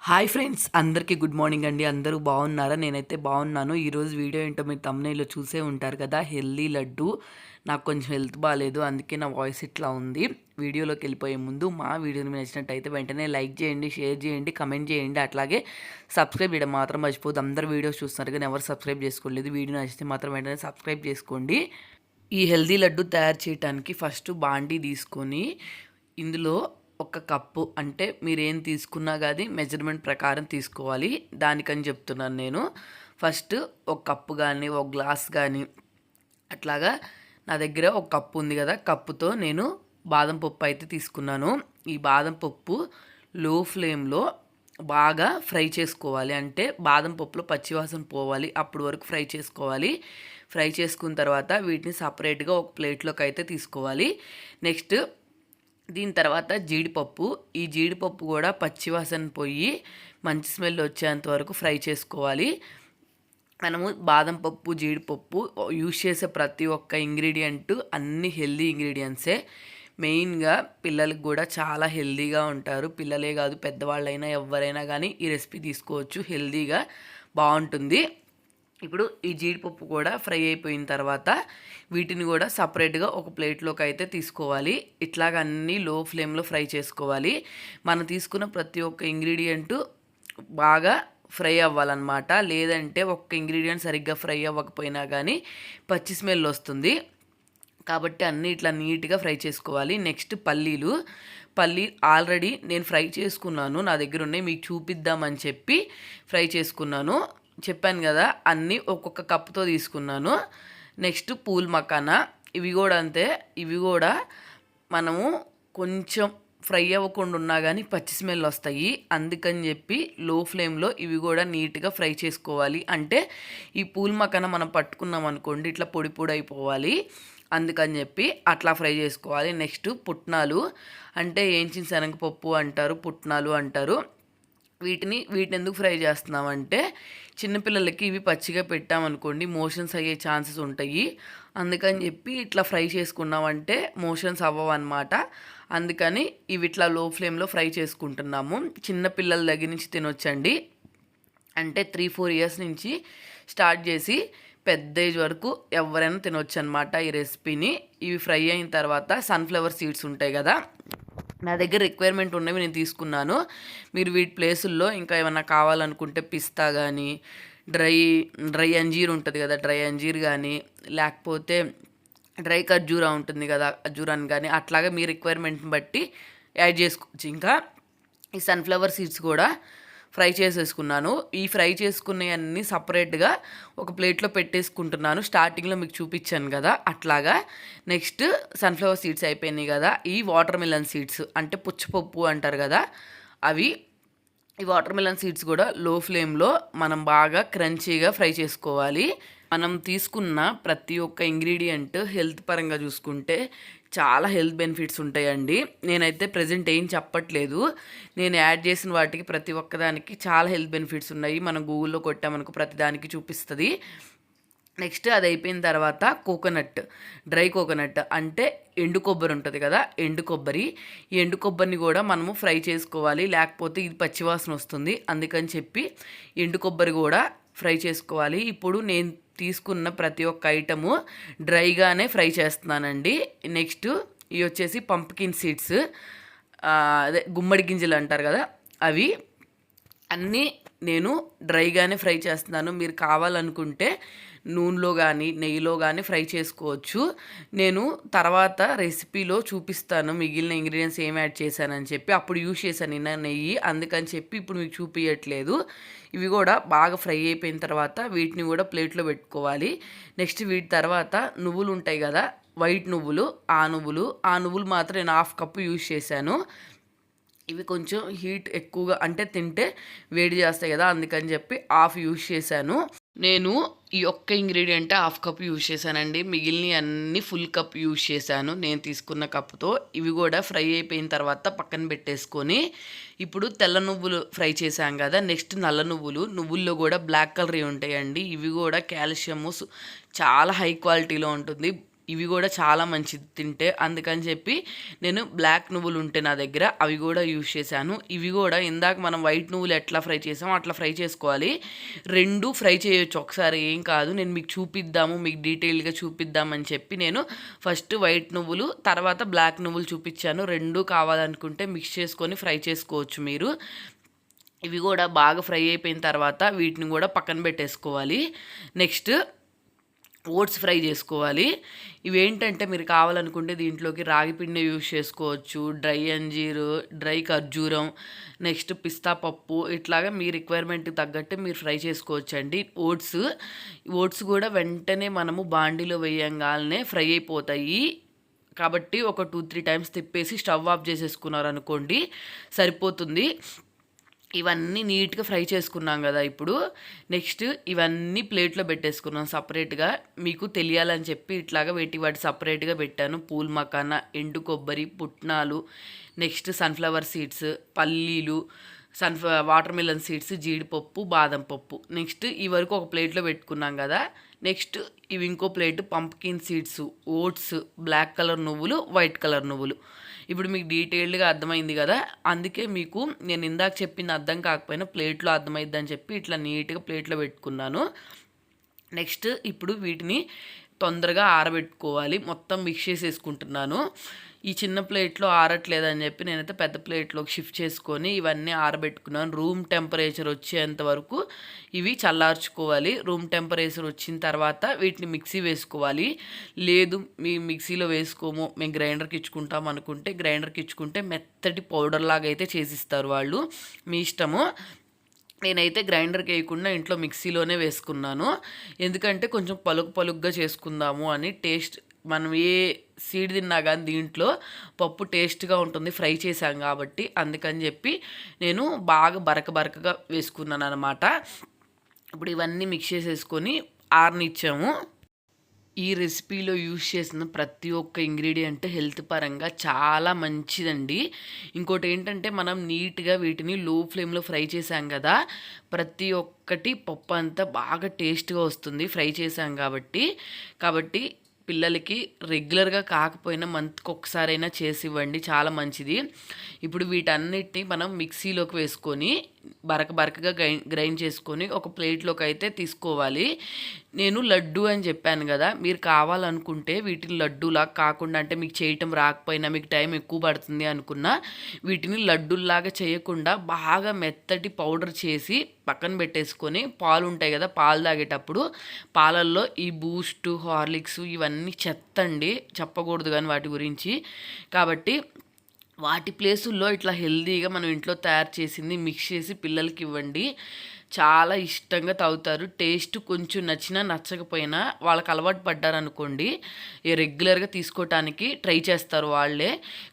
Hi friends, అందరికీ good morning అండి. అందరూ బాగున్నారా? నేనైతే బాగున్నాను. ఈరోజు వీడియో ఏంటో మీరు థంబ్‌నెయిల్‌లో చూసే ఉంటారు కదా! హెల్తీ లడ్డు. నాకు కొంచెం హెల్త్ బాలేదు. అందుకే నా వాయిస్ ఇట్లా ఉంది. వీడియోలోకి వెళ్ళిపోయే ముందు మా వీడియోని మీకు నచ్చినట్టయితే వెంటనే లైక్ చేయండి, షేర్ చేయండి, కమెంట్ చేయండి. అట్లాగే సబ్స్క్రైబ్ చేయడం మాత్రం మర్చిపోద్దు. అందరూ వీడియోస్ చూస్తున్నారు కానీ ఎవరు సబ్స్క్రైబ్ చేసుకోలేదు. వీడియో నచ్చితే మాత్రం వెంటనే సబ్స్క్రైబ్ చేసుకోండి. ఈ హెల్తీ లడ్డు తయారు చేయడానికి ఫస్ట్ బాండీ తీసుకొని ఇందులో ఒక కప్పు, అంటే మీరేం తీసుకున్నా కానీ మెజర్మెంట్ ప్రకారం తీసుకోవాలి. దానికని చెప్తున్నాను నేను. ఫస్ట్ ఒక కప్పు కానీ ఒక గ్లాస్ కానీ అట్లాగా నా దగ్గర ఒక కప్పు ఉంది కదా, కప్పుతో నేను బాదం పప్పు అయితే తీసుకున్నాను. ఈ బాదం పప్పు లో ఫ్లేమ్లో బాగా ఫ్రై చేసుకోవాలి. అంటే బాదం పప్పులో పచ్చివాసన పోవాలి, అప్పుడు వరకు ఫ్రై చేసుకోవాలి. ఫ్రై చేసుకున్న తర్వాత వీటిని సపరేట్గా ఒక ప్లేట్లోకి అయితే తీసుకోవాలి. నెక్స్ట్ దీని తర్వాత జీడిపప్పు. ఈ జీడిపప్పు కూడా పచ్చివాసన పోయి మంచి స్మెల్ వచ్చేంత వరకు ఫ్రై చేసుకోవాలి. మనము బాదం పప్పు, జీడిపప్పు యూజ్ చేసే ప్రతి ఒక్క ఇంగ్రీడియంట్ అన్ని హెల్దీ ఇంగ్రీడియంట్సే. మెయిన్గా పిల్లలకు కూడా చాలా హెల్దీగా ఉంటారు. పిల్లలే కాదు, పెద్దవాళ్ళైనా ఎవరైనా కానీ ఈ రెసిపీ తీసుకోవచ్చు. హెల్దీగా బాగుంటుంది. ఇప్పుడు ఈ జీడిపప్పు కూడా ఫ్రై అయిపోయిన తర్వాత వీటిని కూడా సపరేట్గా ఒక ప్లేట్లోకి అయితే తీసుకోవాలి. ఇట్లాగ అన్నీ లో ఫ్లేమ్లో ఫ్రై చేసుకోవాలి. మనం తీసుకున్న ప్రతి ఒక్క ఇంగ్రీడియంట్ బాగా ఫ్రై అవ్వాలన్నమాట. లేదంటే ఒక్క ఇంగ్రీడియంట్ సరిగ్గా ఫ్రై అవ్వకపోయినా కానీ పచ్చి స్మెల్ వస్తుంది. కాబట్టి అన్నీ ఇట్లా నీట్గా ఫ్రై చేసుకోవాలి. నెక్స్ట్ పల్లీ ఆల్రెడీ నేను ఫ్రై చేసుకున్నాను, నా దగ్గర ఉన్నాయి, మీకు చూపిద్దామని చెప్పి ఫ్రై చేసుకున్నాను. చెప్పాను కదా, అన్నీ ఒక్కొక్క కప్పుతో తీసుకున్నాను. నెక్స్ట్ పూల్ మకానా, ఇవి కూడా అంతే. ఇవి కూడా మనము కొంచెం ఫ్రై అవ్వకుండా ఉన్నా కానీ పచ్చి స్మెల్ వస్తాయి. అందుకని చెప్పి లో ఫ్లేమ్లో ఇవి కూడా నీట్గా ఫ్రై చేసుకోవాలి. అంటే ఈ పూల్ మకానా మనం పట్టుకున్నాం అనుకోండి, ఇట్లా పొడి పొడి అయిపోవాలి. అందుకని చెప్పి అట్లా ఫ్రై చేసుకోవాలి. నెక్స్ట్ పుట్నాలు, అంటే ఏంచిన శనగపప్పు అంటారు, పుట్నాలు అంటారు. వీటిని ఎందుకు ఫ్రై చేస్తున్నామంటే చిన్నపిల్లలకి ఇవి పచ్చిగా పెట్టామనుకోండి మోషన్స్ అయ్యే ఛాన్సెస్ ఉంటాయి. అందుకని చెప్పి ఇట్లా ఫ్రై చేసుకున్నామంటే మోషన్స్ అవ్వవన్నమాట. అందుకని ఇవి ఇట్లా లో ఫ్లేమ్లో ఫ్రై చేసుకుంటున్నాము. చిన్నపిల్లల దగ్గర నుంచి తినొచ్చండి. అంటే 3-4 ఇయర్స్ నుంచి స్టార్ట్ చేసి పెద్ద ఏజ్ వరకు ఎవరైనా తినొచ్చు అనమాట ఈ రెసిపీని. ఇవి ఫ్రై అయిన తర్వాత సన్ఫ్లవర్ సీడ్స్ ఉంటాయి కదా, నా దగ్గర రిక్వైర్మెంట్ ఉన్నవి నేను తీసుకున్నాను. మీరు వీటి ప్లేసుల్లో ఇంకా ఏమైనా కావాలనుకుంటే పిస్తా కానీ, డ్రై అంజీర్ ఉంటుంది కదా, డ్రై అంజీర్ కానీ, లేకపోతే డ్రై ఖర్జూరా ఉంటుంది కదా, ఖర్జూరాన్ని కానీ అట్లాగా మీ రిక్వైర్మెంట్ని బట్టి యాడ్ చేసుకోవచ్చు. ఇంకా ఈ సన్ఫ్లవర్ సీడ్స్ కూడా ఫ్రై చేసేసుకున్నాను. ఈ ఫ్రై చేసుకున్నవన్నీ సపరేట్గా ఒక ప్లేట్లో పెట్టేసుకుంటున్నాను. స్టార్టింగ్లో మీకు చూపించాను కదా అట్లాగా. నెక్స్ట్ సన్ఫ్లవర్ సీడ్స్ అయిపోయినాయి కదా, ఈ వాటర్ మిలన్ సీడ్స్ అంటే పుచ్చపప్పు అంటారు కదా అవి. ఈ వాటర్ మిలన్ సీడ్స్ కూడా లో ఫ్లేమ్లో మనం బాగా క్రంచీగా ఫ్రై చేసుకోవాలి. మనం తీసుకున్న ప్రతి ఒక్క ఇంగ్రీడియంట్ హెల్త్ పరంగా చూసుకుంటే చాలా హెల్త్ బెనిఫిట్స్ ఉంటాయండి. నేనైతే ప్రజెంట్ ఏం చెప్పట్లేదు, నేను యాడ్ చేసిన వాటికి ప్రతి ఒక్కదానికి చాలా హెల్త్ బెనిఫిట్స్ ఉన్నాయి. మనం గూగుల్లో కొట్టామనుకో ప్రతి దానికి చూపిస్తుంది. నెక్స్ట్ అది అయిపోయిన తర్వాత డ్రై కోకోనట్ అంటే ఎండు కొబ్బరి ఉంటుంది కదా, ఎండు కొబ్బరిని కూడా మనము ఫ్రై చేసుకోవాలి, లేకపోతే ఇది పచ్చివాసన వస్తుంది. అందుకని చెప్పి ఎండు కొబ్బరి కూడా ఫ్రై చేసుకోవాలి. ఇప్పుడు నేను తీసుకున్న ప్రతి ఒక్క ఐటము డ్రైగానే ఫ్రై చేస్తున్నానండి. నెక్స్ట్ ఇవి వచ్చేసి పంప్కిన్ సీడ్స్, అదే గుమ్మడి గింజలు అంటారు కదా, అవి అన్నీ నేను డ్రైగానే ఫ్రై చేస్తున్నాను. మీరు కావాలనుకుంటే నూనెలో కానీ నెయ్యిలో కానీ ఫ్రై చేసుకోవచ్చు. నేను తర్వాత రెసిపీలో చూపిస్తాను మిగిలిన ఇంగ్రీడియంట్స్ ఏం యాడ్ చేశానని చెప్పి. అప్పుడు యూజ్ చేశాను నిన్న నెయ్యి, అందుకని చెప్పి ఇప్పుడు మీకు చూపించట్లేదు. ఇవి కూడా బాగా ఫ్రై అయిపోయిన తర్వాత వీటిని కూడా ప్లేట్లో పెట్టుకోవాలి. నెక్స్ట్ వీటి తర్వాత నువ్వులు ఉంటాయి కదా, వైట్ నువ్వులు, ఆ నువ్వులు మాత్రం నేను 1/2 కప్పు యూజ్ చేశాను. ఇవి కొంచెం హీట్ ఎక్కువగా అంటే తింటే వేడి చేస్తాయి కదా, అందుకని చెప్పి 1/2 యూజ్ చేశాను. నేను ఈ ఒక్క ఇంగ్రీడియంట్ 1/2 కప్ యూజ్ చేశానండి. మిగిలిన అన్ని ఫుల్ కప్ యూజ్ చేశాను నేను తీసుకున్న కప్పుతో. ఇవి కూడా ఫ్రై అయిపోయిన తర్వాత పక్కన పెట్టేసుకొని ఇప్పుడు తెల్ల నువ్వులు ఫ్రై చేశాం కదా, నెక్స్ట్ నల్ల నువ్వుల్లో కూడా బ్లాక్ కలర్ ఉంటాయండి. ఇవి కూడా కాల్షియము చాలా హై క్వాలిటీలో ఉంటుంది. ఇవి కూడా చాలా మంచిది తింటే, అందుకని చెప్పి నేను బ్లాక్ నువ్వులు ఉంటే నా దగ్గర అవి కూడా యూజ్ చేశాను. ఇవి కూడా ఇందాక మనం వైట్ నువ్వులు ఎట్లా ఫ్రై చేసామో అట్లా ఫ్రై చేసుకోవాలి. రెండు ఫ్రై చేయొచ్చు ఒకసారి, ఏం కాదు. నేను మీకు చూపిద్దాము, మీకు డీటెయిల్గా చూపిద్దామని చెప్పి నేను ఫస్ట్ వైట్ నువ్వులు తర్వాత బ్లాక్ నువ్వులు చూపించాను. రెండు కావాలనుకుంటే మిక్స్ చేసుకొని ఫ్రై చేసుకోవచ్చు మీరు. ఇవి కూడా బాగా ఫ్రై అయిపోయిన తర్వాత వీటిని కూడా పక్కన పెట్టేసుకోవాలి. నెక్స్ట్ ఓట్స్ ఫ్రై చేసుకోవాలి. ఇవేంటంటే మీరు కావాలనుకుంటే దీంట్లోకి రాగి పిండి యూజ్ చేసుకోవచ్చు, డ్రై అంజీరు, డ్రై ఖర్జూరం, నెక్స్ట్ పిస్తా పప్పు, ఇట్లాగా మీ రిక్వైర్మెంట్కి తగ్గట్టు మీరు ఫ్రై చేసుకోవచ్చండి. ఓట్స్ కూడా వెంటనే మనము బాండీలో వేయంగానే ఫ్రై అయిపోతాయి. కాబట్టి ఒక 2-3 టైమ్స్ తిప్పేసి స్టవ్ ఆఫ్ చేసేసుకున్నారు అనుకోండి, సరిపోతుంది. ఇవన్నీ నీట్గా ఫ్రై చేసుకున్నాం కదా. ఇప్పుడు నెక్స్ట్ ఇవన్నీ ప్లేట్లో పెట్టేసుకున్నాం సపరేట్గా. మీకు తెలియాలని చెప్పి ఇట్లాగా వాటి సపరేట్గా పెట్టాను. పూల్ మకానా, ఎండు కొబ్బరి, పుట్నాలు, నెక్స్ట్ సన్ఫ్లవర్ సీడ్స్, పల్లీలు, వాటర్ మిలన్ సీడ్స్, జీడిపప్పు, బాదం పప్పు. నెక్స్ట్ ఈ వరకు ఒక ప్లేట్లో పెట్టుకున్నాం కదా. నెక్స్ట్ ఇవి ఇంకో plate pumpkin seeds, oats, black colour నువ్వులు, వైట్ కలర్ నువ్వులు. ఇప్పుడు మీకు డీటెయిల్డ్గా అర్థమైంది కదా. అందుకే మీకు నేను ఇందాక చెప్పింది అర్థం కాకపోయినా ప్లేట్లో అర్థమైద్దని చెప్పి ఇట్లా నీట్గా ప్లేట్లో పెట్టుకున్నాను. నెక్స్ట్ ఇప్పుడు వీటిని తొందరగా ఆరబెట్టుకోవాలి. మొత్తం మిక్స్ చేసేసుకుంటున్నాను. ఈ చిన్న ప్లేట్లో ఆరట్లేదని చెప్పి నేనైతే పెద్ద ప్లేట్లోకి షిఫ్ట్ చేసుకొని ఇవన్నీ ఆరబెట్టుకున్నాను. రూమ్ టెంపరేచర్ వచ్చేంత వరకు ఇవి చల్లార్చుకోవాలి. రూమ్ టెంపరేచర్ వచ్చిన తర్వాత వీటిని మిక్సీ వేసుకోవాలి. లేదు మీ మిక్సీలో వేసుకోము, మేము గ్రైండర్కి ఇచ్చుకుంటాం అనుకుంటే గ్రైండర్కి ఇచ్చుకుంటే మెత్తటి పౌడర్ లాగా అయితే చేసిస్తారు వాళ్ళు, మీ ఇష్టము. నేనైతే గ్రైండర్కి వేయకుండా ఇంట్లో మిక్సీలోనే వేసుకున్నాను. ఎందుకంటే కొంచెం పలుకుగా చేసుకుందాము అని. టేస్ట్ మనం ఏ సీడ్ తిన్నా కానీ దీంట్లో పప్పు టేస్ట్గా ఉంటుంది, ఫ్రై చేశాం కాబట్టి. అందుకని చెప్పి నేను బాగా బరకగా వేసుకున్నాను అనమాట. ఇప్పుడు ఇవన్నీ మిక్స్ చేసేసుకొని ఆరనిచ్చాము. ఈ రెసిపీలో యూజ్ చేసిన ప్రతి ఒక్క ఇంగ్రీడియంట్ హెల్త్ పరంగా చాలా మంచిదండి. ఇంకోటి ఏంటంటే మనం నీట్గా వీటిని లో ఫ్లేమ్లో ఫ్రై చేసాం కదా, ప్రతి ఒక్కటి పప్పు అంతా బాగా టేస్ట్గా వస్తుంది ఫ్రై చేసాం కాబట్టి పిల్లలకి రెగ్యులర్గా కాకపోయినా మంత్కి ఒకసారైనా చేసి ఇవ్వండి, చాలా మంచిది. ఇప్పుడు వీటన్నిటిని మనం మిక్సీలోకి వేసుకొని బరకగా గ్రైండ్ చేసుకొని ఒక ప్లేట్లోకి అయితే తీసుకోవాలి. నేను లడ్డు అని చెప్పాను కదా, మీరు కావాలనుకుంటే వీటిని లడ్డూలాగా కాకుండా, అంటే మీకు చేయటం రాకపోయినా మీకు టైం ఎక్కువ పడుతుంది అనుకున్నా, వీటిని లడ్డూల్లాగా చేయకుండా బాగా మెత్తటి పౌడర్ చేసి పక్కన పెట్టేసుకొని, పాలు ఉంటాయి కదా, పాలు తాగేటప్పుడు పాలల్లో ఈ బూస్ట్, హార్లిక్స్ ఇవన్నీ చెత్తండి, చెప్పకూడదు కానీ వాటి గురించి. కాబట్టి వాటి ప్లేసుల్లో ఇట్లా హెల్తీగా మనం ఇంట్లో తయారు చేసింది మిక్స్ చేసి పిల్లలకి ఇవ్వండి, చాలా ఇష్టంగా తాగుతారు. టేస్ట్ కొంచెం నచ్చినా నచ్చకపోయినా వాళ్ళకి అలవాటు పడ్డారనుకోండి, రెగ్యులర్గా తీసుకోవటానికి ట్రై చేస్తారు వాళ్ళే.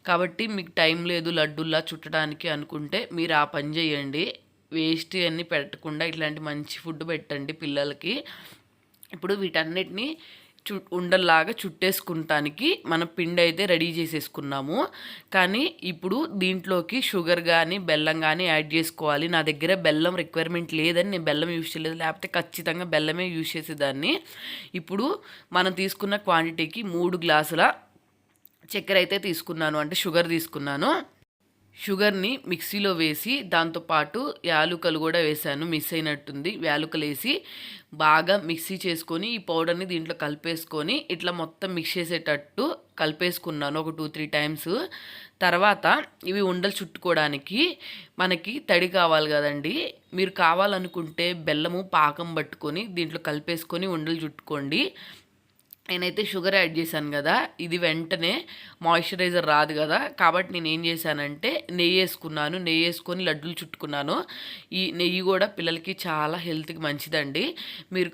కాబట్టి మీకు టైం లేదు లడ్డూల్లా చుట్టడానికి అనుకుంటే మీరు ఆ పని చేయండి. వేస్ట్ అన్నీ పెట్టకుండా ఇట్లాంటి మంచి ఫుడ్ పెట్టండి పిల్లలకి. ఇప్పుడు వీటన్నిటిని ఉండల్లాగా చుట్టేసుకుంటానికి మనం పిండి అయితే రెడీ చేసేసుకున్నాము. కానీ ఇప్పుడు దీంట్లోకి షుగర్ కానీ బెల్లం కానీ యాడ్ చేసుకోవాలి. నా దగ్గర బెల్లం రిక్వైర్మెంట్ లేదని నేను బెల్లం యూజ్ చేయలేదు, లేకపోతే ఖచ్చితంగా బెల్లమే యూజ్ చేసేదాన్ని. ఇప్పుడు మనం తీసుకున్న క్వాంటిటీకి 3 గ్లాసుల చక్కెర అయితే తీసుకున్నాను, అంటే షుగర్ తీసుకున్నాను. షుగర్ని మిక్సీలో వేసి దాంతోపాటు యాలుకలు కూడా వేసాను, మిస్ అయినట్టుంది. యాలుకలు వేసి బాగా మిక్సీ చేసుకొని ఈ పౌడర్ని దీంట్లో కలిపేసుకొని ఇట్లా మొత్తం మిక్స్ చేసేటట్టు కలిపేసుకున్నాను ఒక 2-3 టైమ్స్. తర్వాత ఇవి ఉండలు చుట్టుకోవడానికి మనకి తడి కావాలి కదండి. మీరు కావాలనుకుంటే బెల్లము పాకం పట్టుకొని దీంట్లో కలిపేసుకొని ఉండలు చుట్టుకోండి. నేనైతే షుగర్ యాడ్ చేశాను కదా, ఇది వెంటనే మాయిశ్చరైజర్ రాదు కదా, కాబట్టి నేను ఏం చేశానంటే నెయ్యి వేసుకున్నాను. నెయ్యి వేసుకొని లడ్డూలు చుట్టుకున్నాను. ఈ నెయ్యి కూడా పిల్లలకి చాలా హెల్త్కి మంచిదండి. మీరు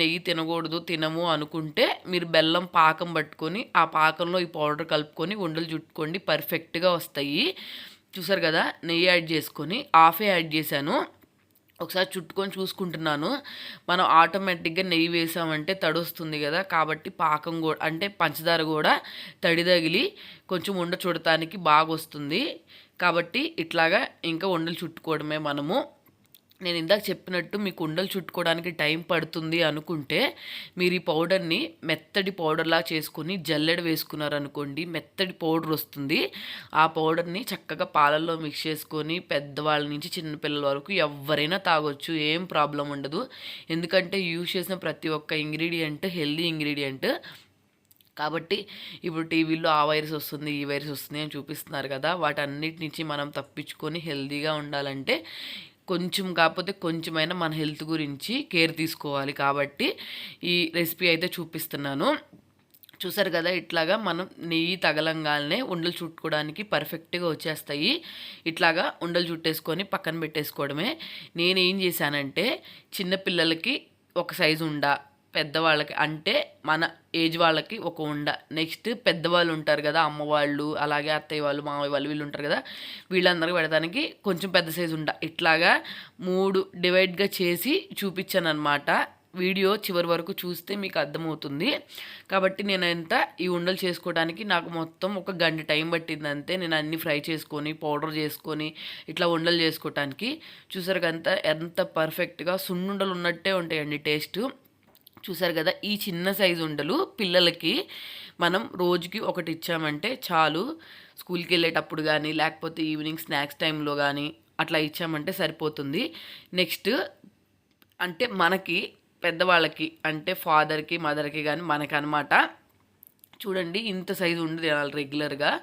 నెయ్యి తినకూడదు, తినము అనుకుంటే మీరు బెల్లం పాకం పట్టుకొని ఆ పాకంలో ఈ పౌడర్ కలుపుకొని ఉండలు చుట్టుకోండి, పర్ఫెక్ట్గా వస్తాయి. చూసారు కదా, నెయ్యి యాడ్ చేసుకొని హాఫే యాడ్ చేశాను. ఒకసారి చుట్టుకొని చూసుకుంటున్నాను. మనం ఆటోమేటిక్గా నెయ్యి వేసామంటే తడి వస్తుంది కదా, కాబట్టి పాకం కూడా అంటే పంచదార కూడా తడి తగిలి కొంచెం ఉండ చుడటానికి బాగా వస్తుంది. కాబట్టి ఇట్లాగా ఇంకా ఉండలు చుట్టుకోవడమే మనము. నేను ఇందాక చెప్పినట్టు మీకు ఉండలు చుట్టుకోవడానికి టైం పడుతుంది అనుకుంటే మీరు ఈ పౌడర్ని మెత్తటి పౌడర్లా చేసుకొని జల్లెడ వేసుకున్నారనుకోండి, మెత్తటి పౌడర్ వస్తుంది. ఆ పౌడర్ని చక్కగా పాలల్లో మిక్స్ చేసుకొని పెద్దవాళ్ళ నుంచి చిన్నపిల్లల వరకు ఎవరైనా తాగొచ్చు, ఏం ప్రాబ్లం ఉండదు. ఎందుకంటే యూజ్ చేసిన ప్రతి ఒక్క ఇంగ్రీడియంట్ హెల్దీ ఇంగ్రీడియంట్ కాబట్టి. ఇప్పుడు టీవీలో ఆ వైరస్ వస్తుంది, ఈ వైరస్ వస్తుంది అని చూపిస్తున్నారు కదా, వాటన్నిటి నుంచి మనం తప్పించుకొని హెల్దీగా ఉండాలంటే కొంచెం కాకపోతే కొంచెమైనా మన హెల్త్ గురించి కేర్ తీసుకోవాలి. కాబట్టి ఈ రెసిపీ అయితే చూపిస్తున్నాను. చూసారు కదా, ఇట్లాగా మనం నెయ్యి తగలంగానే ఉండలు చుట్టుకోవడానికి పర్ఫెక్ట్గా వచ్చేస్తాయి. ఇట్లాగా ఉండలు చుట్టేసుకొని పక్కన పెట్టేసుకోవడమే. నేనేం చేశానంటే చిన్నపిల్లలకి ఒక సైజు ఉండ, పెద్దవాళ్ళకి అంటే మన ఏజ్ వాళ్ళకి ఒక ఉండ, నెక్స్ట్ పెద్దవాళ్ళు ఉంటారు కదా అమ్మ వాళ్ళు, అలాగే అత్తయ్య వాళ్ళు, మామయ్య వాళ్ళు, వీళ్ళు ఉంటారు కదా, వీళ్ళందరికీ పెడతానికి కొంచెం పెద్ద సైజు ఉండ, ఇట్లాగా 3 డివైడ్గా చేసి చూపించాను అనమాట. వీడియో చివరి వరకు చూస్తే మీకు అర్థమవుతుంది. కాబట్టి నేను ఈ ఉండలు చేసుకోవడానికి నాకు మొత్తం 1 గంట టైం పట్టింది అంతే. నేను అన్నీ ఫ్రై చేసుకొని పౌడర్ చేసుకొని ఇట్లా ఉండలు చేసుకోవటానికి. చూసారు కదా ఎంత పర్ఫెక్ట్గా సున్నుండలు ఉన్నట్టే ఉంటాయండి టేస్ట్. చూసారు కదా, ఈ చిన్న సైజు ఉండలు పిల్లలకి మనం రోజుకి ఒకటి ఇచ్చామంటే చాలు. స్కూల్కి వెళ్ళేటప్పుడు కానీ లేకపోతే ఈవినింగ్ స్నాక్స్ టైంలో కానీ అట్లా ఇచ్చామంటే సరిపోతుంది. నెక్స్ట్ అంటే మనకి పెద్దవాళ్ళకి అంటే ఫాదర్కి మదర్కి కానీ మనకి అనమాట. చూడండి ఇంత సైజు ఉండదు రెగ్యులర్గా.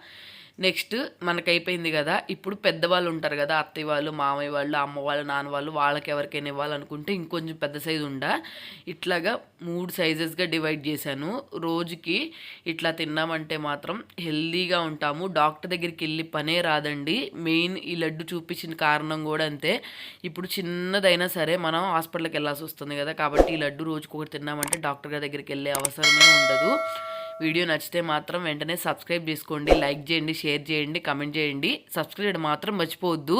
నెక్స్ట్ మనకు అయిపోయింది కదా, ఇప్పుడు పెద్దవాళ్ళు ఉంటారు కదా అత్తయ్య వాళ్ళు, మామయ్య వాళ్ళు, అమ్మ వాళ్ళు, నాన్న వాళ్ళు, వాళ్ళకి ఎవరికైనా ఇవ్వాలనుకుంటే ఇంకొంచెం పెద్ద సైజు ఇట్లాగా 3 సైజెస్గా డివైడ్ చేశాను. రోజుకి ఇట్లా తిన్నామంటే మాత్రం హెల్దీగా ఉంటాము. డాక్టర్ దగ్గరికి వెళ్ళి పనే రాదండి. మెయిన్ ఈ లడ్డు చూపించిన కారణం కూడా అంతే. ఇప్పుడు చిన్నదైనా సరే మనం హాస్పిటల్కి వెళ్ళాల్సి వస్తుంది కదా, కాబట్టి ఈ లడ్డు రోజుకి ఒకటి తిన్నామంటే డాక్టర్ గారి దగ్గరికి వెళ్ళే అవసరమే ఉండదు. వీడియో నచ్చితే మాత్రం వెంటనే సబ్స్క్రైబ్ చేసుకోండి, లైక్ చేయండి, షేర్ చేయండి, కమెంట్ చేయండి. సబ్స్క్రైబ్ చేయడం మాత్రం మర్చిపోవద్దు.